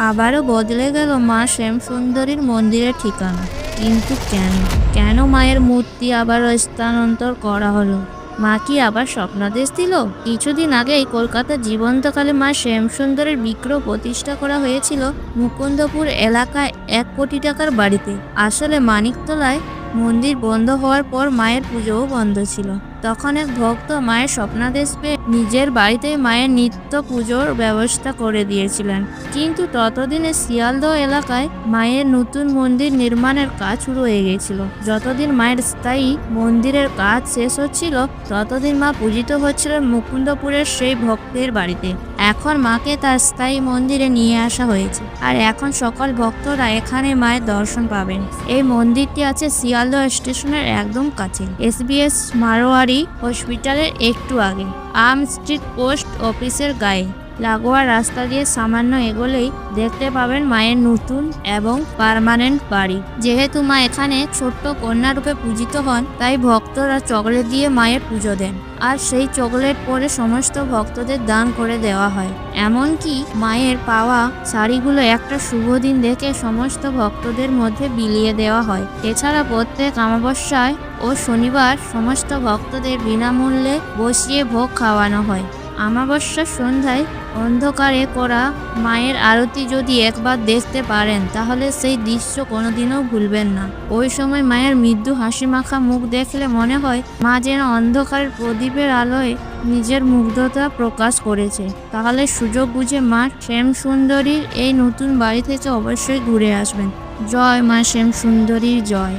আবারও বদলে গেল মা শ্যামসুন্দরীর মন্দিরের ঠিকানা। কিন্তু কেন? কেন মায়ের মূর্তি আবারও স্থানান্তর করা হলো? মা কি আবার স্বপ্নাদেশ দিল? কিছুদিন আগেই কলকাতা জীবন্তকালে মা শ্যামসুন্দরের বিগ্রহ প্রতিষ্ঠা করা হয়েছিল মুকুন্দপুর এলাকায় 1 কোটি টাকার বাড়িতে। আসলে মানিকতলায় মন্দির বন্ধ হওয়ার পর মায়ের পুজোও বন্ধ ছিল। তখন এক ভক্ত মায়ের স্বপ্নাদেশ পেয়ে নিজের বাড়িতেই মায়ের নিত্য পুজোর ব্যবস্থা করে দিয়েছিলেন। কিন্তু ততদিনে শিয়ালদহ এলাকায় মায়ের নতুন মন্দির নির্মাণের কাজ শুরু হয়ে গেছিল। যতদিন মায়ের স্থায়ী মন্দিরের কাজ শেষ হচ্ছিল, ততদিন মা পূজিত হচ্ছিলেন মুকুন্দপুরের সেই ভক্তের বাড়িতে। এখন মাকে তার স্থায়ী মন্দিরে নিয়ে আসা হয়েছে, আর এখন সকল ভক্তরা এখানে মায়ের দর্শন পাবেন। এই মন্দিরটি আছে শিয়ালদহ স্টেশনের একদম কাছে, SBS মারোয়ারি হসপিটালের একটু আগে, আর্ম স্ট্রিট পোস্ট অফিসের গায়ে লাগোয়া রাস্তা দিয়ে সামান্য এগোলেই দেখতে পাবেন মায়ের নতুন এবং পার্মানেন্ট বাড়ি। যেহেতু মা এখানে ছোট্ট কন্যা রূপে পূজিত হন, তাই ভক্তরা চকলেট দিয়ে মায়ের পুজো দেন, আর সেই চকলেট পরে সমস্ত ভক্তদের দান করে দেওয়া হয়। এমনকি মায়ের পাওয়া শাড়িগুলো একটা শুভ দিন দেখে সমস্ত ভক্তদের মধ্যে বিলিয়ে দেওয়া হয়। এছাড়া প্রত্যেক অমাবস্যায় ও শনিবার সমস্ত ভক্তদের বিনামূল্যে বসিয়ে ভোগ খাওয়ানো হয়। অমাবস্যার সন্ধ্যায় অন্ধকারে করা মায়ের আরতি যদি একবার দেখতে পারেন, তাহলে সেই দৃশ্য কোনোদিনও ভুলবেন না। ওই সময় মায়ের মৃদু হাসিমাখা মুখ দেখলে মনে হয় মা যেন অন্ধকারের প্রদীপের আলোয় নিজের মুগ্ধতা প্রকাশ করেছে। তাহলে সুযোগ বুঝে মা শ্যামসুন্দরীর এই নতুন বাড়ি থেকে অবশ্যই ঘুরে আসবেন। জয় মা শ্যামসুন্দরীর জয়।